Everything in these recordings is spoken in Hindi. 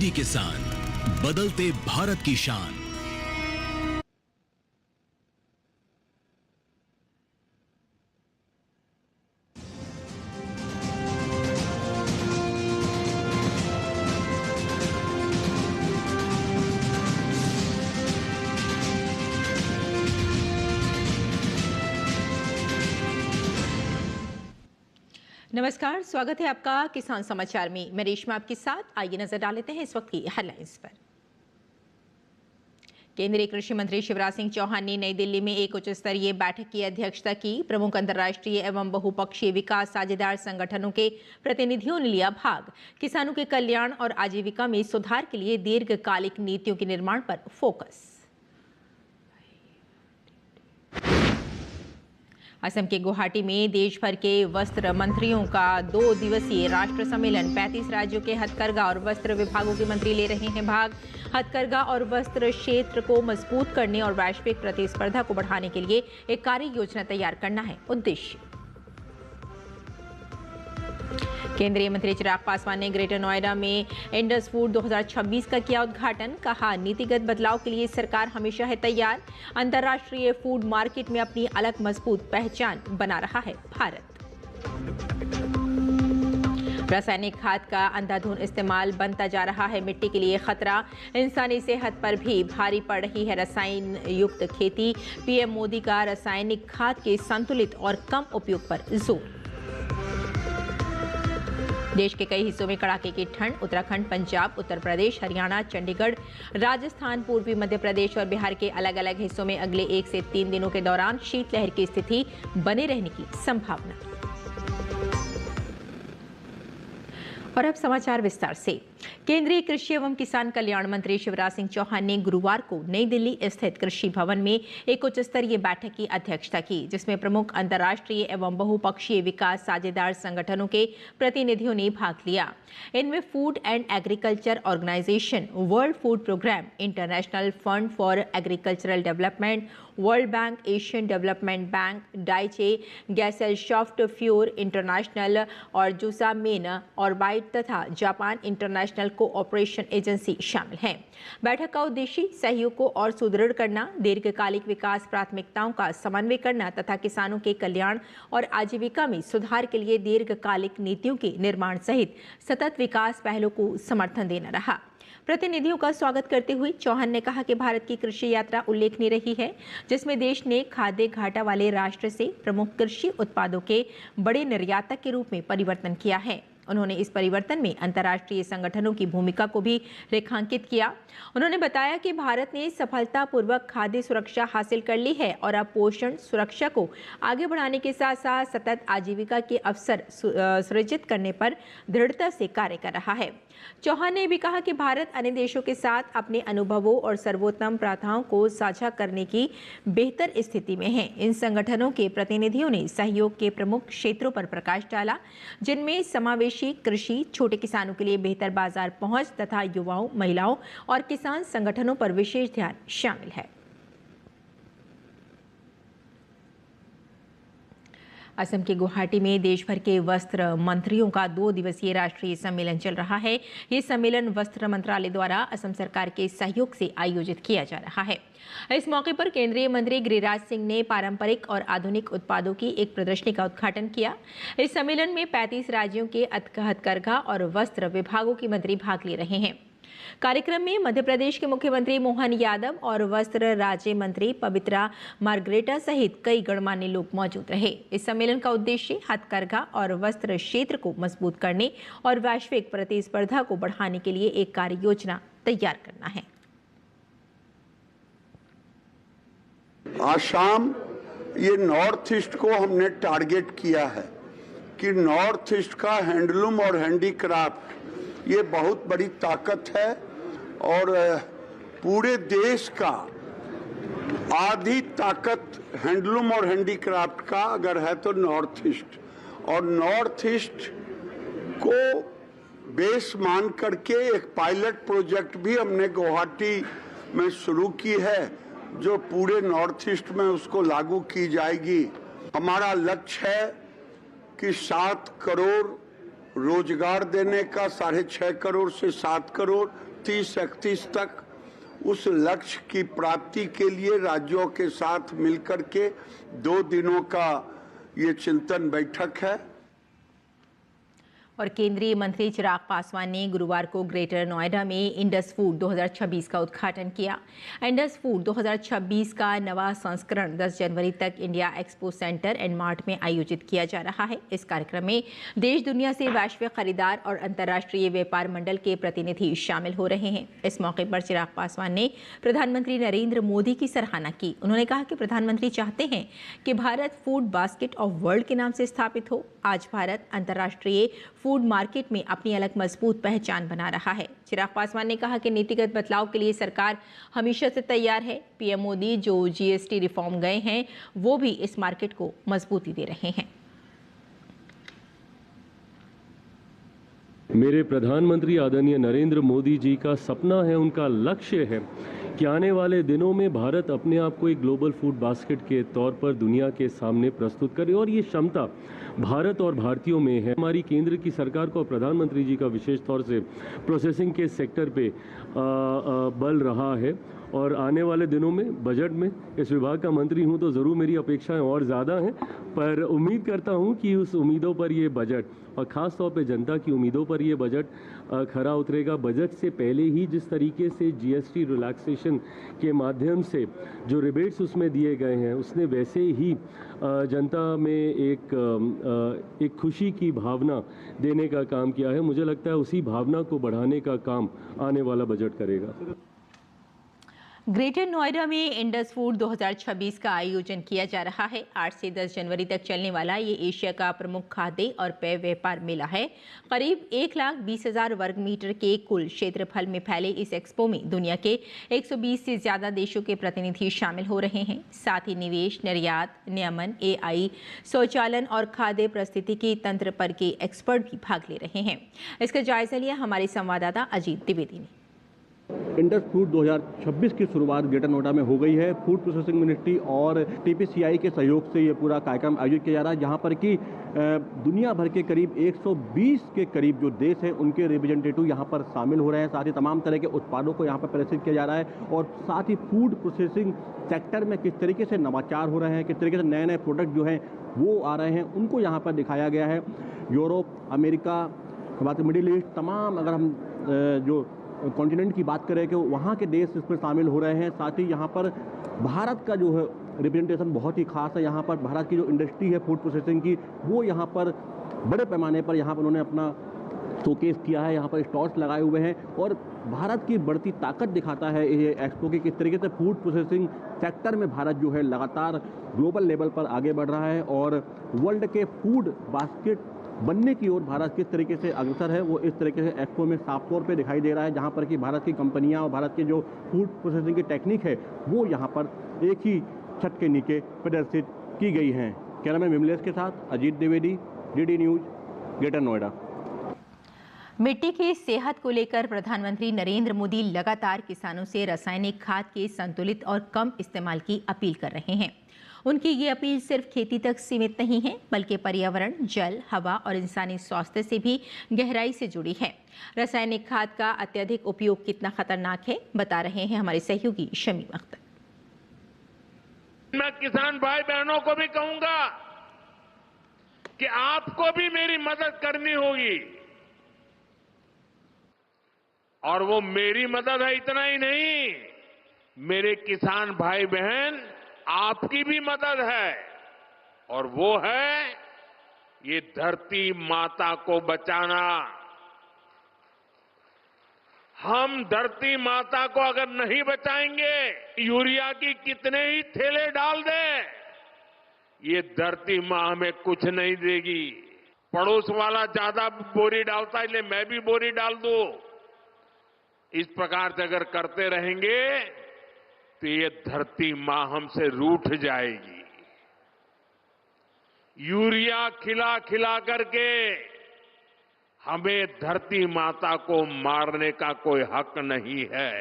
प्रगति किसान, बदलते भारत की शान। नमस्कार, स्वागत है आपका किसान समाचार में। मैं रेशमा आपके साथ। आइए नजर डाल लेते हैं इस वक्त की हेडलाइंस पर। केंद्रीय कृषि मंत्री शिवराज सिंह चौहान ने नई दिल्ली में एक उच्च स्तरीय बैठक की अध्यक्षता की। प्रमुख अंतर्राष्ट्रीय एवं बहुपक्षीय विकास साझेदार संगठनों के प्रतिनिधियों ने लिया भाग। किसानों के कल्याण और आजीविका में सुधार के लिए दीर्घकालिक नीतियों के निर्माण पर फोकस। असम के गुवाहाटी में देश भर के वस्त्र मंत्रियों का 2 दिवसीय राष्ट्र सम्मेलन। 35 राज्यों के हथकरघा और वस्त्र विभागों के मंत्री ले रहे हैं भाग। हथकरघा और वस्त्र क्षेत्र को मजबूत करने और वैश्विक प्रतिस्पर्धा को बढ़ाने के लिए एक कार्य योजना तैयार करना है उद्देश्य। केंद्रीय मंत्री चिराग पासवान ने ग्रेटर नोएडा में इंडस फूड 2026 का किया उद्घाटन। कहा, नीतिगत बदलाव के लिए सरकार हमेशा है तैयार। अंतर्राष्ट्रीय फूड मार्केट में अपनी अलग मजबूत पहचान बना रहा है भारत। रासायनिक खाद का अंधाधुंध इस्तेमाल बनता जा रहा है मिट्टी के लिए खतरा। इंसानी सेहत पर भी भारी पड़ रही है रसायन युक्त खेती। पीएम मोदी का रासायनिक खाद के संतुलित और कम उपयोग पर जोर। देश के कई हिस्सों में कड़ाके की ठंड। उत्तराखंड, पंजाब, उत्तर प्रदेश, हरियाणा, चंडीगढ़, राजस्थान, पूर्वी मध्य प्रदेश और बिहार के अलग अलग हिस्सों में अगले 1 से 3 दिनों के दौरान शीतलहर की स्थिति बने रहने की संभावना। और अब समाचार विस्तार से। केंद्रीय कृषि एवं किसान कल्याण मंत्री शिवराज सिंह चौहान ने गुरुवार को नई दिल्ली स्थित कृषि भवन में एक उच्च स्तरीय बैठक की अध्यक्षता की, जिसमें प्रमुख अंतर्राष्ट्रीय एवं बहुपक्षीय विकास साझेदार संगठनों के प्रतिनिधियों ने भाग लिया। इनमें food and agriculture organisation, world food programme, international fund for agricultural development, world bank, Asian development bank, Deutsche Gesellschaft für international और जूसामेन ऑर्बिट तथा जापान इंटरनेशनल कोऑपरेशन एजेंसी शामिल हैं। बैठक का उद्देश्य सहयोग को और सुदृढ़ करना, दीर्घकालिक विकास प्राथमिकताओं का समन्वय करना तथा किसानों के कल्याण और आजीविका में सुधार के लिए दीर्घकालिक नीतियों के निर्माण सहित सतत विकास पहलों को समर्थन देना रहा। प्रतिनिधियों का स्वागत करते हुए चौहान ने कहा कि भारत की कृषि यात्रा उल्लेखनीय रही है, जिसमें देश ने खाद्य घाटा वाले राष्ट्र से प्रमुख कृषि उत्पादों के बड़े निर्यातक के रूप में परिवर्तन किया है। उन्होंने इस परिवर्तन में अंतर्राष्ट्रीय संगठनों की भूमिका को भी रेखांकित किया। उन्होंने बताया कि भारत ने सफलतापूर्वक खाद्य सुरक्षा हासिल कर ली है और अब पोषण सुरक्षा को आगे बढ़ाने के साथ साथ सतत आजीविका के अवसर सृजित करने पर दृढ़ता से कार्य कर रहा है। चौहान ने भी कहा कि भारत अन्य देशों के साथ अपने अनुभवों और सर्वोत्तम प्रथाओं को साझा करने की बेहतर स्थिति में है। इन संगठनों के प्रतिनिधियों ने सहयोग के प्रमुख क्षेत्रों पर प्रकाश डाला, जिनमें समावेशी कृषि, छोटे किसानों के लिए बेहतर बाजार पहुंच तथा युवाओं, महिलाओं और किसान संगठनों पर विशेष ध्यान शामिल है। असम के गुवाहाटी में देश भर के वस्त्र मंत्रियों का 2 दिवसीय राष्ट्रीय सम्मेलन चल रहा है। ये सम्मेलन वस्त्र मंत्रालय द्वारा असम सरकार के सहयोग से आयोजित किया जा रहा है। इस मौके पर केंद्रीय मंत्री गिरिराज सिंह ने पारंपरिक और आधुनिक उत्पादों की एक प्रदर्शनी का उद्घाटन किया। इस सम्मेलन में 35 राज्यों के हथकरघा और वस्त्र विभागों के मंत्री भाग ले रहे हैं। कार्यक्रम में मध्य प्रदेश के मुख्यमंत्री मोहन यादव और वस्त्र राज्य मंत्री पवित्रा मार्ग्रेटा सहित कई गणमान्य लोग मौजूद रहे। इस सम्मेलन का उद्देश्य हथकरघा और वस्त्र क्षेत्र को मजबूत करने और वैश्विक प्रतिस्पर्धा को बढ़ाने के लिए एक कार्य योजना तैयार करना है। आसाम, ये नॉर्थ ईस्ट को हमने टारगेट किया है कि नॉर्थ ईस्ट का हैंडलूम और हैंडीक्राफ्ट ये बहुत बड़ी ताकत है और पूरे देश का आधी ताकत हैंडलूम और हैंडीक्राफ्ट का अगर है तो नॉर्थ ईस्ट, और नॉर्थ ईस्ट को बेस मान करके एक पायलट प्रोजेक्ट भी हमने गुवाहाटी में शुरू की है, जो पूरे नॉर्थ ईस्ट में उसको लागू की जाएगी। हमारा लक्ष्य है कि 7 करोड़ रोजगार देने का, 6.5 करोड़ से 7 करोड़ 30-31 तक उस लक्ष्य की प्राप्ति के लिए राज्यों के साथ मिलकर के 2 दिनों का ये चिंतन बैठक है। और केंद्रीय मंत्री चिराग पासवान ने गुरुवार को ग्रेटर नोएडा में इंडस फूड 2026 का उद्घाटन किया। इंडस फूड 2026 का नवा संस्करण 10 जनवरी तक India expo centre and mart में आयोजित किया जा रहा है। इस कार्यक्रम में देश दुनिया से वैश्विक खरीदार और अंतर्राष्ट्रीय व्यापार मंडल के प्रतिनिधि शामिल हो रहे हैं। इस मौके पर चिराग पासवान ने प्रधानमंत्री नरेंद्र मोदी की सराहना की। उन्होंने कहा कि प्रधानमंत्री चाहते हैं कि Bharat food basket of world के नाम से स्थापित हो। आज भारत अंतर्राष्ट्रीय फूड मार्केट में अपनी अलग मजबूत पहचान बना रहा है। चिराग पासवान ने कहा कि नीतिगत बदलाव के लिए सरकार हमेशा से तैयार है। पीएम मोदी जो जीएसटी रिफॉर्म गए हैं वो भी इस मार्केट को मजबूती दे रहे हैं। मेरे प्रधानमंत्री आदरणीय नरेंद्र मोदी जी का सपना है, उनका लक्ष्य है कि आने वाले दिनों में भारत अपने आप को एक ग्लोबल फूड बास्केट के तौर पर दुनिया के सामने प्रस्तुत करे और ये क्षमता भारत और भारतीयों में है। हमारी केंद्र की सरकार को प्रधानमंत्री जी का विशेष तौर से प्रोसेसिंग के सेक्टर पे बल रहा है और आने वाले दिनों में बजट में इस विभाग का मंत्री हूं तो ज़रूर मेरी अपेक्षाएं और ज़्यादा हैं, पर उम्मीद करता हूं कि उस उम्मीदों पर ये बजट और ख़ास तौर पे जनता की उम्मीदों पर ये बजट खरा उतरेगा। बजट से पहले ही जिस तरीके से जीएसटी रिलैक्सेशन के माध्यम से जो रिबेट्स उसमें दिए गए हैं उसने वैसे ही जनता में एक खुशी की भावना देने का काम किया है। मुझे लगता है उसी भावना को बढ़ाने का काम आने वाला बजट करेगा। ग्रेटर नोएडा में इंडस फूड 2026 का आयोजन किया जा रहा है। 8 से 10 जनवरी तक चलने वाला ये एशिया का प्रमुख खाद्य और पेय व्यापार मेला है। करीब 1,20,000 वर्ग मीटर के कुल क्षेत्रफल में फैले इस एक्सपो में दुनिया के 120 से ज्यादा देशों के प्रतिनिधि शामिल हो रहे हैं। साथ ही निवेश, निर्यात, नियमन, एआई, स्वचालन और खाद्य पारिस्थितिकी तंत्र पर के एक्सपर्ट भी भाग ले रहे हैं। इसका जायजा लिया हमारे संवाददाता अजीत द्विवेदी ने। इंडस फूड 2026 की शुरुआत ग्रेटर नोएडा में हो गई है। फूड प्रोसेसिंग मिनिस्ट्री और टीपीसीआई के सहयोग से ये पूरा कार्यक्रम आयोजित किया जा रहा है, जहां पर कि दुनिया भर के करीब 120 के करीब जो देश हैं उनके रिप्रेजेंटेटिव यहां पर शामिल हो रहे हैं। साथ ही तमाम तरह के उत्पादों को यहां पर प्रदर्शित किया जा रहा है और साथ ही फूड प्रोसेसिंग सेक्टर में किस तरीके से नवाचार हो रहे हैं, किस तरीके से नए नए प्रोडक्ट जो हैं वो आ रहे हैं, उनको यहाँ पर दिखाया गया है। यूरोप, अमेरिका, मिडिल ईस्ट, तमाम अगर हम जो कॉन्टिनेंट की बात करें कि वहाँ के देश इसमें शामिल हो रहे हैं। साथ ही यहाँ पर भारत का जो है रिप्रेजेंटेशन बहुत ही खास है। यहाँ पर भारत की जो इंडस्ट्री है फूड प्रोसेसिंग की वो यहाँ पर बड़े पैमाने पर यहाँ पर उन्होंने अपना शोकेस किया है। यहाँ पर स्टॉल्स लगाए हुए हैं और भारत की बढ़ती ताकत दिखाता है ये एक्सपो की, किस तरीके से फूड प्रोसेसिंग सेक्टर में भारत जो है लगातार ग्लोबल लेवल पर आगे बढ़ रहा है और वर्ल्ड के फूड बास्केट बनने की ओर भारत किस तरीके से अग्रसर है वो इस तरीके से एक्सपो में साफ तौर पे दिखाई दे रहा है, जहां पर कि भारत की कंपनियां और भारत की जो फूड प्रोसेसिंग की टेक्निक है वो यहां पर एक ही छत के नीचे प्रदर्शित की गई हैं। कैमरामैन विमलेश के साथ Ajit Dwivedi, DD news, greater Noida. मिट्टी की सेहत को लेकर प्रधानमंत्री नरेंद्र मोदी लगातार किसानों से रासायनिक खाद के संतुलित और कम इस्तेमाल की अपील कर रहे हैं। उनकी ये अपील सिर्फ खेती तक सीमित नहीं है बल्कि पर्यावरण, जल, हवा और इंसानी स्वास्थ्य से भी गहराई से जुड़ी है। रासायनिक खाद का अत्यधिक उपयोग कितना खतरनाक है बता रहे हैं हमारे सहयोगी शमीम अख्तर। मैं किसान भाई बहनों को भी कहूंगा कि आपको भी मेरी मदद करनी होगी और वो मेरी मदद है इतना ही नहीं, मेरे किसान भाई बहन आपकी भी मदद है और वो है ये धरती माता को बचाना। हम धरती माता को अगर नहीं बचाएंगे, यूरिया की कितने ही थैले डाल दें, ये धरती मां हमें कुछ नहीं देगी। पड़ोस वाला ज्यादा बोरी डालता है इसलिए मैं भी बोरी डाल दूं, इस प्रकार से अगर करते रहेंगे तो ये धरती मां हमसे रूठ जाएगी। यूरिया खिला खिला करके हमें धरती माता को मारने का कोई हक नहीं है।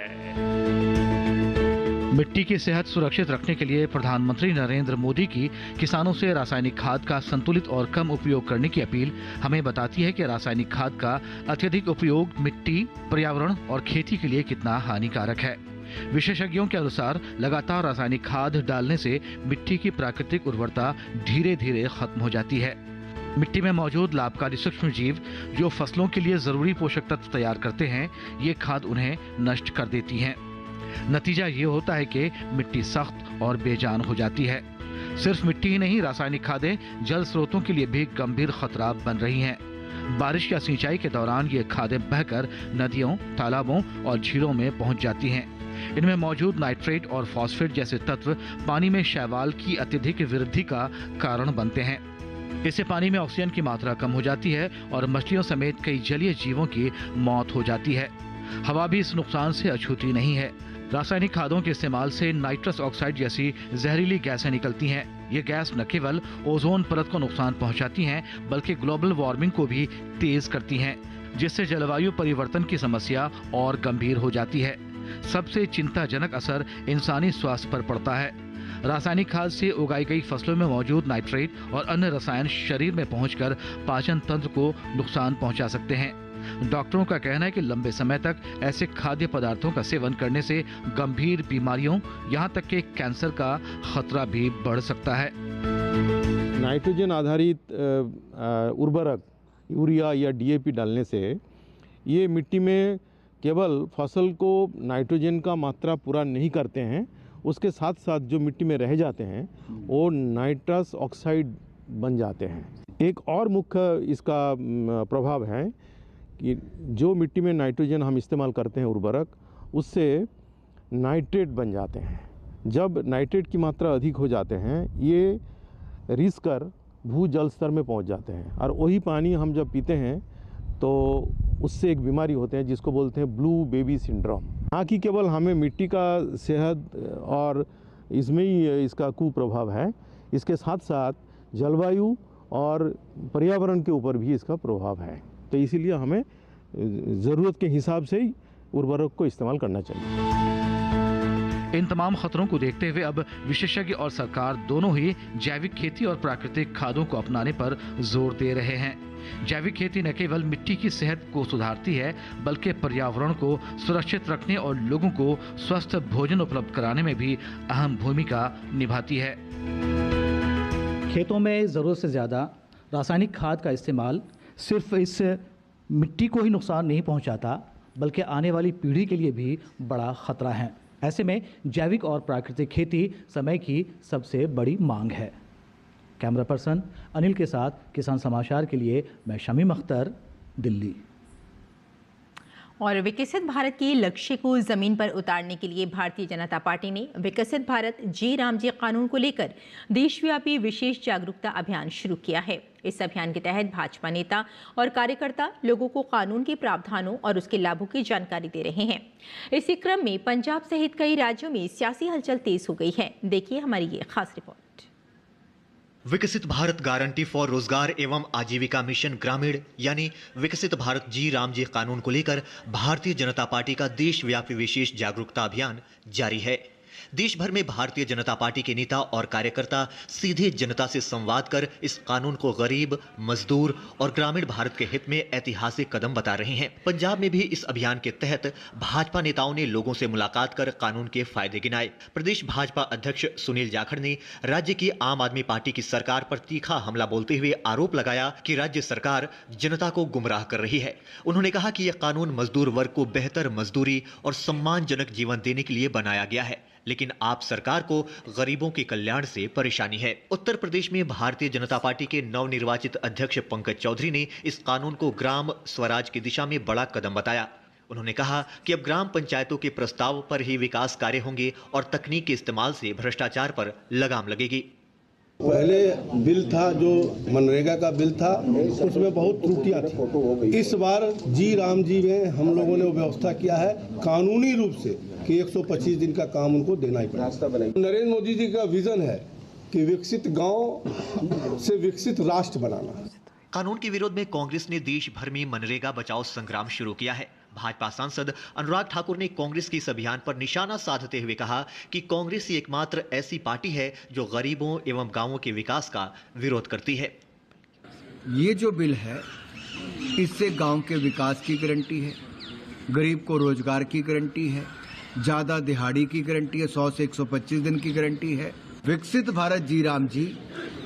मिट्टी की सेहत सुरक्षित रखने के लिए प्रधानमंत्री नरेंद्र मोदी की किसानों से रासायनिक खाद का संतुलित और कम उपयोग करने की अपील हमें बताती है कि रासायनिक खाद का अत्यधिक उपयोग मिट्टी, पर्यावरण और खेती के लिए कितना हानिकारक है। विशेषज्ञों के अनुसार लगातार रासायनिक खाद डालने से मिट्टी की प्राकृतिक उर्वरता धीरे धीरे खत्म हो जाती है। मिट्टी में मौजूद लाभकारी सूक्ष्म जीव जो फसलों के लिए जरूरी पोषक तत्व तैयार करते हैं, ये खाद उन्हें नष्ट कर देती हैं। नतीजा ये होता है कि मिट्टी सख्त और बेजान हो जाती है। सिर्फ मिट्टी ही नहीं, रासायनिक खादें जल स्रोतों के लिए भी गंभीर खतरा बन रही हैं। बारिश या सिंचाई के दौरान ये खादें बहकर नदियों, तालाबों और झीलों में पहुंच जाती हैं। इनमें मौजूद नाइट्रेट और फॉस्फेट जैसे तत्व पानी में शैवाल की अत्यधिक वृद्धि का कारण बनते हैं। इससे पानी में ऑक्सीजन की मात्रा कम हो जाती है और मछलियों समेत कई जलीय जीवों की मौत हो जाती है। हवा भी इस नुकसान से अछूती नहीं है। रासायनिक खादों के इस्तेमाल से नाइट्रस ऑक्साइड जैसी जहरीली गैसें निकलती हैं। ये गैस न केवल ओजोन परत को नुकसान पहुंचाती हैं, बल्कि ग्लोबल वार्मिंग को भी तेज करती हैं, जिससे जलवायु परिवर्तन की समस्या और गंभीर हो जाती है। सबसे चिंताजनक असर इंसानी स्वास्थ्य पर पड़ता है। रासायनिक खाद से उगाई गई फसलों में मौजूद नाइट्रेट और अन्य रसायन शरीर में पहुंचकर पाचन तंत्र को नुकसान पहुंचा सकते हैं। डॉक्टरों का कहना है कि लंबे समय तक ऐसे खाद्य पदार्थों का सेवन करने से गंभीर बीमारियों, यहां तक कि कैंसर का खतरा भी बढ़ सकता है। नाइट्रोजन आधारित उर्वरक यूरिया या डीएपी डालने से ये मिट्टी में केवल फसल को नाइट्रोजन का मात्रा पूरा नहीं करते हैं, उसके साथ साथ जो मिट्टी में रह जाते हैं वो नाइट्रस ऑक्साइड बन जाते हैं। एक और मुख्य इसका प्रभाव है कि जो मिट्टी में नाइट्रोजन हम इस्तेमाल करते हैं उर्वरक, उससे नाइट्रेट बन जाते हैं। जब नाइट्रेट की मात्रा अधिक हो जाते हैं, ये रिस कर भूजल स्तर में पहुंच जाते हैं और वही पानी हम जब पीते हैं तो उससे एक बीमारी होते हैं जिसको बोलते हैं ब्लू बेबी सिंड्रोम। हाँ कि केवल हमें मिट्टी का सेहत और इसमें ही इसका कुप्रभाव है, इसके साथ साथ जलवायु और पर्यावरण के ऊपर भी इसका प्रभाव है। तो इसीलिए हमें ज़रूरत के हिसाब से ही उर्वरक को इस्तेमाल करना चाहिए। इन तमाम खतरों को देखते हुए अब विशेषज्ञ और सरकार दोनों ही जैविक खेती और प्राकृतिक खादों को अपनाने पर जोर दे रहे हैं। जैविक खेती न केवल मिट्टी की सेहत को सुधारती है, बल्कि पर्यावरण को सुरक्षित रखने और लोगों को स्वस्थ भोजन उपलब्ध कराने में भी अहम भूमिका निभाती है। खेतों में ज़रूरत से ज़्यादा रासायनिक खाद का इस्तेमाल सिर्फ इस मिट्टी को ही नुकसान नहीं पहुंचाता, बल्कि आने वाली पीढ़ी के लिए भी बड़ा खतरा है। ऐसे में जैविक और प्राकृतिक खेती समय की सबसे बड़ी मांग है। कैमरा पर्सन अनिल के साथ किसान समाचार के लिए मैं शमीम अख्तर, दिल्ली। और विकसित भारत के लक्ष्य को जमीन पर उतारने के लिए भारतीय जनता पार्टी ने विकसित भारत जी राम जी कानून को लेकर देशव्यापी विशेष जागरूकता अभियान शुरू किया है। इस अभियान के तहत भाजपा नेता और कार्यकर्ता लोगों को कानून के प्रावधानों और उसके लाभों की जानकारी दे रहे हैं। इसी क्रम में पंजाब सहित कई राज्यों में सियासी हलचल तेज हो गई है। देखिए हमारी ये खास रिपोर्ट। विकसित भारत गारंटी फॉर रोजगार एवं आजीविका मिशन ग्रामीण यानी विकसित भारत जी राम जी कानून को लेकर भारतीय जनता पार्टी का देशव्यापी विशेष जागरूकता अभियान जारी है। देश भर में भारतीय जनता पार्टी के नेता और कार्यकर्ता सीधे जनता से संवाद कर इस कानून को गरीब, मजदूर और ग्रामीण भारत के हित में ऐतिहासिक कदम बता रहे हैं। पंजाब में भी इस अभियान के तहत भाजपा नेताओं ने लोगों से मुलाकात कर कानून के फायदे गिनाए। प्रदेश भाजपा अध्यक्ष सुनील जाखड़ ने राज्य की आम आदमी पार्टी की सरकार पर तीखा हमला बोलते हुए आरोप लगाया कि राज्य सरकार जनता को गुमराह कर रही है। उन्होंने कहा कि यह कानून मजदूर वर्ग को बेहतर मजदूरी और सम्मानजनक जीवन देने के लिए बनाया गया है, लेकिन आप सरकार को गरीबों के कल्याण से परेशानी है। उत्तर प्रदेश में भारतीय जनता पार्टी के नवनिर्वाचित अध्यक्ष पंकज चौधरी ने इस कानून को ग्राम स्वराज की दिशा में बड़ा कदम बताया। उन्होंने कहा कि अब ग्राम पंचायतों के प्रस्ताव पर ही विकास कार्य होंगे और तकनीक के इस्तेमाल से भ्रष्टाचार पर लगाम लगेगी। पहले बिल था जो मनरेगा का बिल था, उसमें बहुत त्रुटियां थी। इस बार जी राम जी में हम लोगों ने व्यवस्था किया है कानूनी रूप से कि 125 दिन का काम उनको देना ही पड़ेगा। नरेंद्र मोदी जी का विजन है कि विकसित गांव से विकसित राष्ट्र बनाना। कानून के विरोध में कांग्रेस ने देश भर में मनरेगा बचाओ संग्राम शुरू किया है। भाजपा सांसद अनुराग ठाकुर ने कांग्रेस के इस अभियान पर निशाना साधते हुए कहा कि कांग्रेस ही एकमात्र ऐसी पार्टी है जो गरीबों एवं गांवों के विकास का विरोध करती है। ये जो बिल है इससे गांव के विकास की गारंटी है, गरीब को रोजगार की गारंटी है, ज्यादा दिहाड़ी की गारंटी है, 100 से 125 दिन की गारंटी है। विकसित भारत जी राम जी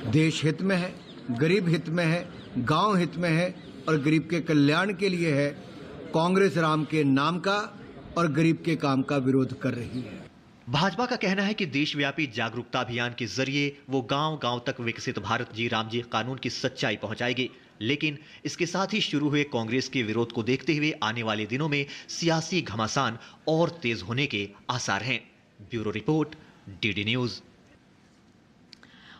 देश हित में है, गरीब हित में है, गांव हित में है और गरीब के कल्याण के लिए है। कांग्रेस राम के नाम का और गरीब के काम का विरोध कर रही है। भाजपा का कहना है कि देशव्यापी जागरूकता अभियान के जरिए वो गांव-गांव तक विकसित भारत जी राम जी कानून की सच्चाई पहुंचाएगी। लेकिन इसके साथ ही शुरू हुए कांग्रेस के विरोध को देखते हुए आने वाले दिनों में सियासी घमासान और तेज होने के आसार हैं। Bureau report, DD news.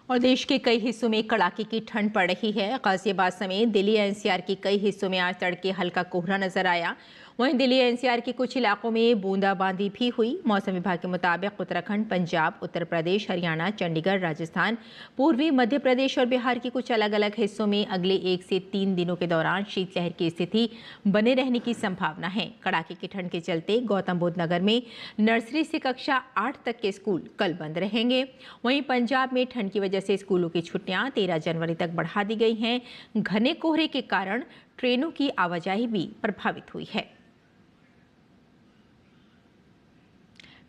और देश के कई हिस्सों में कड़ाके की ठंड पड़ रही है। गाजियाबाद समेत दिल्ली एनसीआर के कई हिस्सों में आज तड़के हल्का कोहरा नजर आया। वहीं दिल्ली एनसीआर के कुछ इलाकों में बूंदाबांदी भी हुई। मौसम विभाग के मुताबिक उत्तराखंड, पंजाब, उत्तर प्रदेश, हरियाणा, चंडीगढ़, राजस्थान, पूर्वी मध्य प्रदेश और बिहार के कुछ अलग अलग हिस्सों में अगले 1 से 3 दिनों के दौरान शीतलहर की स्थिति बने रहने की संभावना है। कड़ाके की ठंड के चलते गौतम बुद्ध नगर में नर्सरी से कक्षा 8 तक के स्कूल कल बंद रहेंगे। वहीं पंजाब में ठंड की वजह से स्कूलों की छुट्टियां 13 जनवरी तक बढ़ा दी गई हैं। घने कोहरे के कारण ट्रेनों की आवाजाही भी प्रभावित हुई है।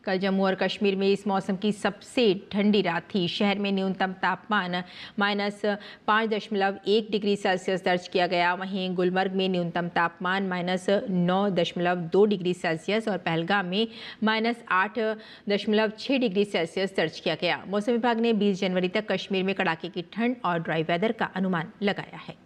कल जम्मू और कश्मीर में इस मौसम की सबसे ठंडी रात थी। शहर में न्यूनतम तापमान -5.1 डिग्री सेल्सियस दर्ज किया गया। वहीं गुलमर्ग में न्यूनतम तापमान -9.2 डिग्री सेल्सियस और पहलगाम में -8.6 डिग्री सेल्सियस दर्ज किया गया। मौसम विभाग ने 20 जनवरी तक कश्मीर में कड़ाके की ठंड और ड्राई वेदर का अनुमान लगाया है।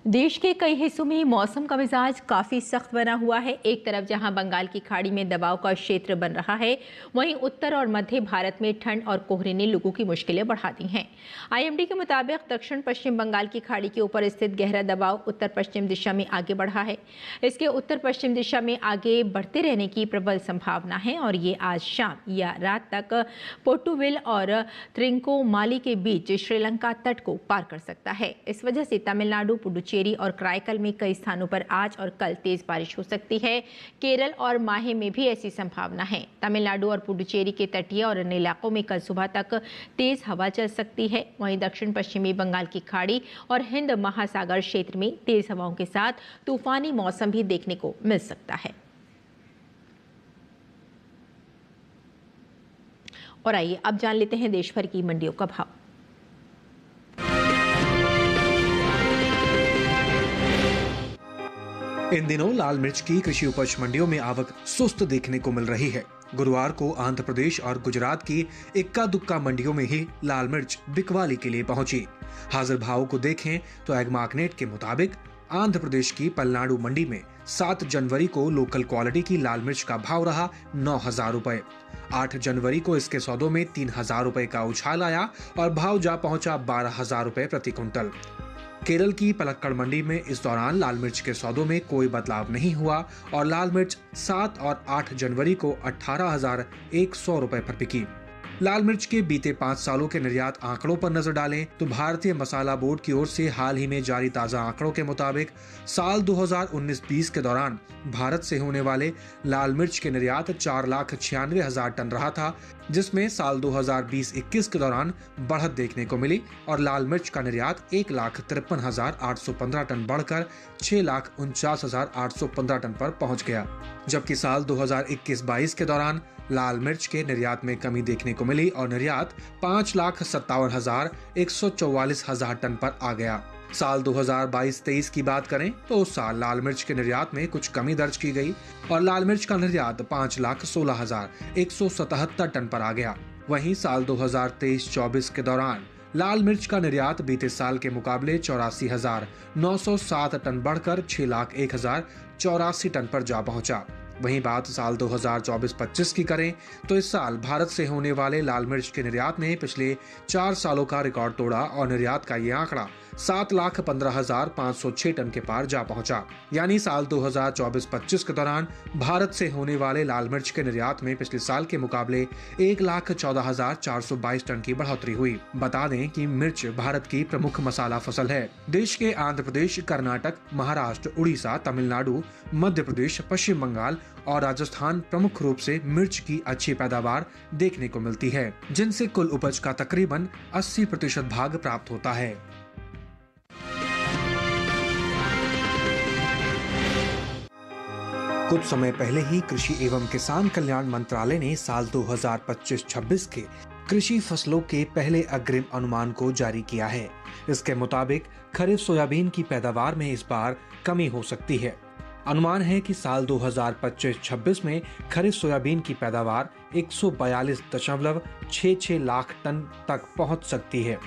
देश के कई हिस्सों में मौसम का मिजाज काफ़ी सख्त बना हुआ है। एक तरफ जहां बंगाल की खाड़ी में दबाव का क्षेत्र बन रहा है, वहीं उत्तर और मध्य भारत में ठंड और कोहरे ने लोगों की मुश्किलें बढ़ा दी हैं। आईएमडी के मुताबिक दक्षिण पश्चिम बंगाल की खाड़ी के ऊपर स्थित गहरा दबाव उत्तर पश्चिम दिशा में आगे बढ़ा है। इसके उत्तर पश्चिम दिशा में आगे बढ़ते रहने की प्रबल संभावना है और ये आज शाम या रात तक पोर्टुविल और त्रिंकोमाली के बीच श्रीलंका तट को पार कर सकता है। इस वजह से तमिलनाडु, पुडुचेरी और कराईकल में कई स्थानों पर आज और कल तेज बारिश हो सकती है। केरल और माहे में भी ऐसी संभावना है। तमिलनाडु और पुडुचेरी के तटीय और अन्य इलाकों में कल सुबह तक तेज हवा चल सकती है। वहीं दक्षिण पश्चिमी बंगाल की खाड़ी और हिंद महासागर क्षेत्र में तेज हवाओं के साथ तूफानी मौसम भी देखने को मिल सकता है। और आइए अब जान लेते हैं देश भर की मंडियों का भाव। इन दिनों लाल मिर्च की कृषि उपज मंडियों में आवक सुस्त देखने को मिल रही है। गुरुवार को आंध्र प्रदेश और गुजरात की इक्का दुक्का मंडियों में ही लाल मिर्च बिकवाली के लिए पहुंची। हाजिर भाव को देखें तो एग्मार्कनेट के मुताबिक आंध्र प्रदेश की पलनाडु मंडी में 7 जनवरी को लोकल क्वालिटी की लाल मिर्च का भाव रहा 9,000 रुपए। 8 जनवरी को इसके सौदों में 3,000 रुपए का उछाल आया और भाव जा पहुंचा 12,000 रुपए प्रति क्विंटल। केरल की पलक्कड़ मंडी में इस दौरान लाल मिर्च के सौदों में कोई बदलाव नहीं हुआ और लाल मिर्च 7 और 8 जनवरी को 18,100 रुपए पर बिकी। लाल मिर्च के बीते 5 सालों के निर्यात आंकड़ों पर नजर डालें तो भारतीय मसाला बोर्ड की ओर से हाल ही में जारी ताजा आंकड़ों के मुताबिक साल 2019-20 के दौरान भारत से होने वाले लाल मिर्च के निर्यात 4,96,000 टन रहा था, जिसमें साल 2020-21 के दौरान बढ़त देखने को मिली और लाल मिर्च का निर्यात 1,53,815 टन बढ़कर 6,49,815 टन पर पहुंच गया। जबकि साल 2021-22 के दौरान लाल मिर्च के निर्यात में कमी देखने को मिली और निर्यात 5,57,144 टन पर आ गया। साल 2022-23 की बात करें तो उस साल लाल मिर्च के निर्यात में कुछ कमी दर्ज की गई और लाल मिर्च का निर्यात 5,16,177 टन पर आ गया। वहीं साल 2023-24 के दौरान लाल मिर्च का निर्यात बीते साल के मुकाबले 84,907 टन बढ़कर 6,01,084 टन पर जा पहुंचा। वहीं बात साल 2024-25 की करें तो इस साल भारत से होने वाले लाल मिर्च के निर्यात ने पिछले 4 सालों का रिकॉर्ड तोड़ा और निर्यात का ये आंकड़ा 7,15,506 टन के पार जा पहुंचा। यानी साल 2024-25 के दौरान भारत से होने वाले लाल मिर्च के निर्यात में पिछले साल के मुकाबले 1,14,422 टन की बढ़ोतरी हुई। बता दें कि मिर्च भारत की प्रमुख मसाला फसल है। देश के आंध्र प्रदेश, कर्नाटक, महाराष्ट्र, उड़ीसा, तमिलनाडु, मध्य प्रदेश, पश्चिम बंगाल और राजस्थान प्रमुख रूप से मिर्च की अच्छी पैदावार देखने को मिलती है, जिनसे कुल उपज का तकरीबन 80% भाग प्राप्त होता है। कुछ समय पहले ही कृषि एवं किसान कल्याण मंत्रालय ने साल 2025-26 के कृषि फसलों के पहले अग्रिम अनुमान को जारी किया है। इसके मुताबिक खरीफ सोयाबीन की पैदावार में इस बार कमी हो सकती है। अनुमान है कि साल 2025-26 में खरीफ सोयाबीन की पैदावार 142.66 लाख टन तक पहुंच सकती है,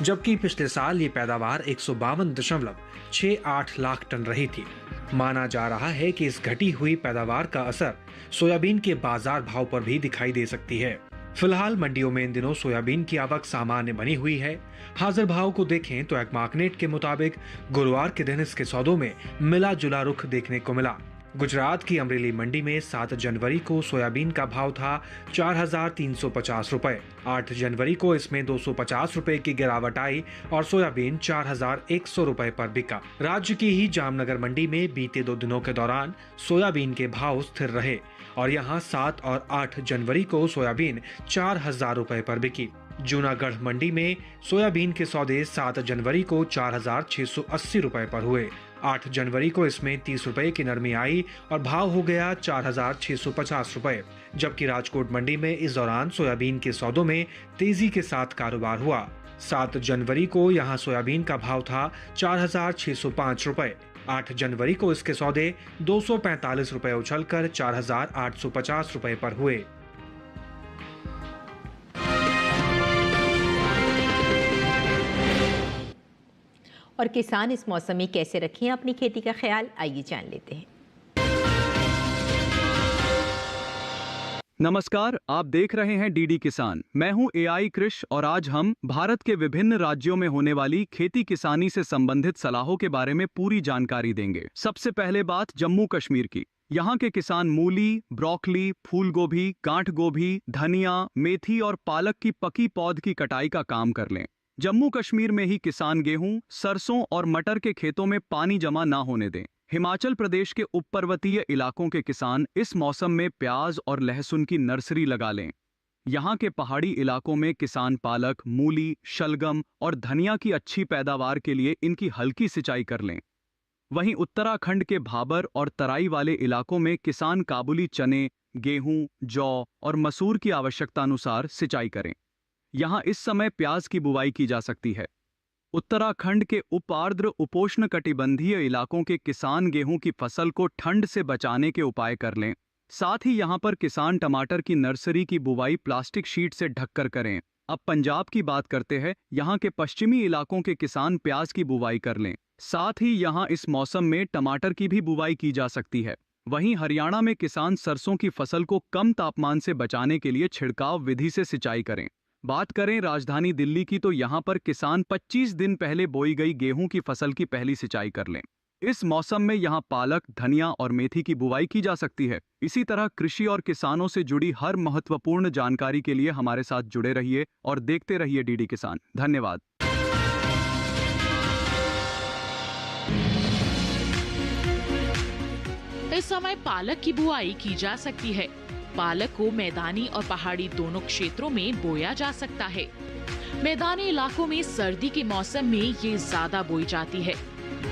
जबकि पिछले साल ये पैदावार 152.68 लाख टन रही थी। माना जा रहा है कि इस घटी हुई पैदावार का असर सोयाबीन के बाजार भाव पर भी दिखाई दे सकती है। फिलहाल मंडियों में इन दिनों सोयाबीन की आवक सामान्य बनी हुई है। हाजिर भाव को देखें तो एग्मार्कनेट के मुताबिक गुरुवार के दिन इसके सौदों में मिला जुला रुख देखने को मिला। गुजरात की अमरेली मंडी में 7 जनवरी को सोयाबीन का भाव था 4,350 रुपए। 8 जनवरी को इसमें 250 रुपए की गिरावट आई और सोयाबीन 4,100 रुपए पर बिका। राज्य की ही जामनगर मंडी में बीते 2 दिनों के दौरान सोयाबीन के भाव स्थिर रहे और यहां 7 और 8 जनवरी को सोयाबीन 4,000 रुपए पर बिकी। जूनागढ़ मंडी में सोयाबीन के सौदे 7 जनवरी को 4,680 रुपए पर हुए। 8 जनवरी को इसमें 30 रुपए की नरमी आई और भाव हो गया 4,650 रुपए, जबकि राजकोट मंडी में इस दौरान सोयाबीन के सौदों में तेजी के साथ कारोबार हुआ। 7 जनवरी को यहां सोयाबीन का भाव था 4,605 रुपए। 8 जनवरी को इसके सौदे 245 रुपए उछलकर 4,850 रुपए पर हुए। और किसान इस मौसम में कैसे रखें अपनी खेती का ख्याल, आइए जान लेते हैं। नमस्कार, आप देख रहे हैं डीडी किसान। मैं हूं एआई कृष और आज हम भारत के विभिन्न राज्यों में होने वाली खेती किसानी से संबंधित सलाहों के बारे में पूरी जानकारी देंगे। सबसे पहले बात जम्मू कश्मीर की। यहाँ के किसान मूली, ब्रोकली, फूल गोभी, गांठ गोभी, धनिया, मेथी और पालक की पकी पौध की कटाई का काम कर लें। जम्मू कश्मीर में ही किसान गेहूं, सरसों और मटर के खेतों में पानी जमा ना होने दें। हिमाचल प्रदेश के उपपर्वतीय इलाकों के किसान इस मौसम में प्याज और लहसुन की नर्सरी लगा लें। यहाँ के पहाड़ी इलाकों में किसान पालक, मूली, शलगम और धनिया की अच्छी पैदावार के लिए इनकी हल्की सिंचाई कर लें। वहीं उत्तराखंड के भाबर और तराई वाले इलाकों में किसान काबुली चने, गेहूं, जौ और मसूर की आवश्यकता अनुसार सिंचाई करें। यहाँ इस समय प्याज की बुवाई की जा सकती है। उत्तराखंड के उपार्द्र उपोष्णकटिबंधीय इलाकों के किसान गेहूं की फसल को ठंड से बचाने के उपाय कर लें। साथ ही यहाँ पर किसान टमाटर की नर्सरी की बुवाई प्लास्टिक शीट से ढककर करें। अब पंजाब की बात करते हैं। यहाँ के पश्चिमी इलाकों के किसान प्याज की बुवाई कर लें। साथ ही यहाँ इस मौसम में टमाटर की भी बुवाई की जा सकती है। वहीं हरियाणा में किसान सरसों की फसल को कम तापमान से बचाने के लिए छिड़काव विधि से सिंचाई करें। बात करें राजधानी दिल्ली की तो यहाँ पर किसान 25 दिन पहले बोई गई गेहूं की फसल की पहली सिंचाई कर लें। इस मौसम में यहाँ पालक, धनिया और मेथी की बुवाई की जा सकती है। इसी तरह कृषि और किसानों से जुड़ी हर महत्वपूर्ण जानकारी के लिए हमारे साथ जुड़े रहिए और देखते रहिए डीडी किसान। धन्यवाद। इस समय पालक की बुआई की जा सकती है। पालक को मैदानी और पहाड़ी दोनों क्षेत्रों में बोया जा सकता है। मैदानी इलाकों में सर्दी के मौसम में ये ज्यादा बोई जाती है।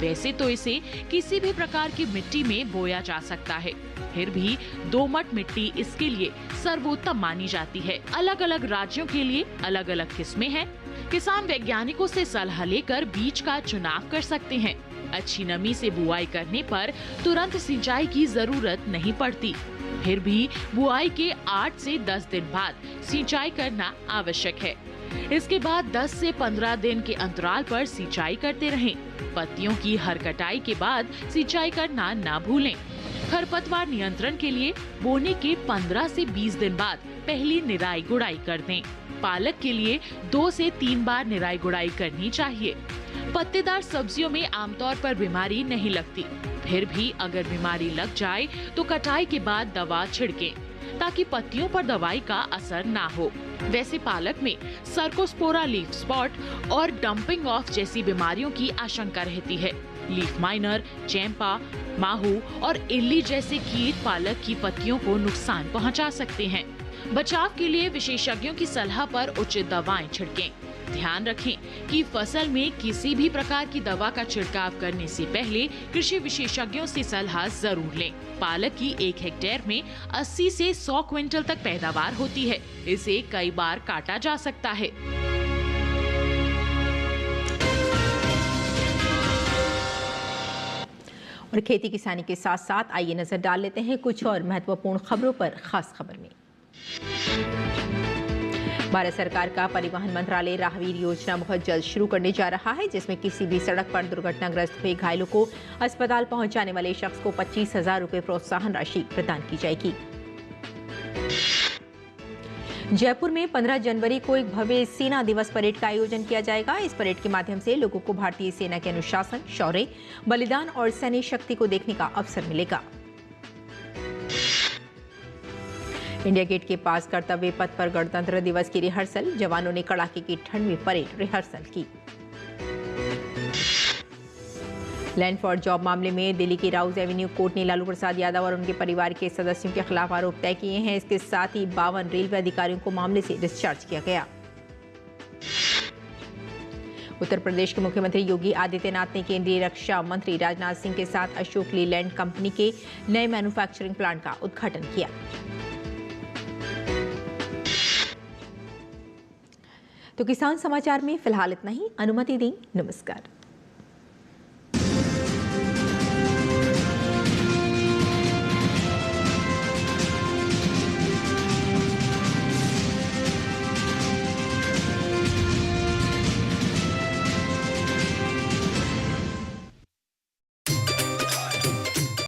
वैसे तो इसे किसी भी प्रकार की मिट्टी में बोया जा सकता है, फिर भी दोमट मिट्टी इसके लिए सर्वोत्तम मानी जाती है। अलग अलग राज्यों के लिए अलग अलग किस्में हैं। किसान वैज्ञानिकों से सलाह लेकर बीज का चुनाव कर सकते हैं। अच्छी नमी से बुआई करने पर तुरंत सिंचाई की जरूरत नहीं पड़ती। फिर भी बुआई के 8 से 10 दिन बाद सिंचाई करना आवश्यक है। इसके बाद 10 से 15 दिन के अंतराल पर सिंचाई करते रहें। पत्तियों की हर कटाई के बाद सिंचाई करना ना भूलें। खरपतवार नियंत्रण के लिए बोने के 15 से 20 दिन बाद पहली निराई गुड़ाई कर दें। पालक के लिए 2 से 3 बार निराई गुड़ाई करनी चाहिए। पत्तेदार सब्जियों में आमतौर पर बीमारी नहीं लगती, फिर भी अगर बीमारी लग जाए तो कटाई के बाद दवा छिड़कें ताकि पत्तियों पर दवाई का असर ना हो। वैसे पालक में सर्कोस्पोरा लीफ स्पॉट और डंपिंग ऑफ जैसी बीमारियों की आशंका रहती है। लीफ माइनर, चैंपा, माहू और इल्ली जैसे कीट पालक की पत्तियों को नुकसान पहुंचा सकते हैं। बचाव के लिए विशेषज्ञों की सलाह पर उचित दवाएं छिड़कें। ध्यान रखें कि फसल में किसी भी प्रकार की दवा का छिड़काव करने से पहले कृषि विशेषज्ञों से सलाह जरूर लें। पालक की 1 हेक्टेयर में 80 से 100 क्विंटल तक पैदावार होती है। इसे कई बार काटा जा सकता है। और खेती किसानी के साथ साथ आइए नजर डाल लेते हैं कुछ और महत्वपूर्ण खबरों पर। खास खबर में भारत सरकार का परिवहन मंत्रालय राहगीर योजना बहुत जल्द शुरू करने जा रहा है, जिसमें किसी भी सड़क पर दुर्घटनाग्रस्त हुए घायलों को अस्पताल पहुंचाने वाले शख्स को 25,000 रुपए प्रोत्साहन राशि प्रदान की जाएगी। जयपुर में 15 जनवरी को एक भव्य सेना दिवस परेड का आयोजन किया जाएगा। इस परेड के माध्यम से लोगों को भारतीय सेना के अनुशासन, शौर्य, बलिदान और सैन्य शक्ति को देखने का अवसर मिलेगा। इंडिया गेट के पास कर्तव्य पथ पर गणतंत्र दिवस की रिहर्सल, जवानों ने कड़ाके की ठंड में परेड रिहर्सल की। लैंड फॉर जॉब मामले में दिल्ली की राउज एवेन्यू कोर्ट ने लालू प्रसाद यादव और उनके परिवार के सदस्यों के खिलाफ आरोप तय किए हैं। इसके साथ ही 52 रेलवे अधिकारियों को मामले से डिस्चार्ज किया गया। उत्तर प्रदेश के मुख्यमंत्री योगी आदित्यनाथ ने केंद्रीय रक्षा मंत्री राजनाथ सिंह के साथ अशोक लीलैंड कंपनी के नए मैन्युफैक्चरिंग प्लांट का उद्घाटन किया। तो किसान समाचार में फिलहाल इतना ही। अनुमति दें, नमस्कार।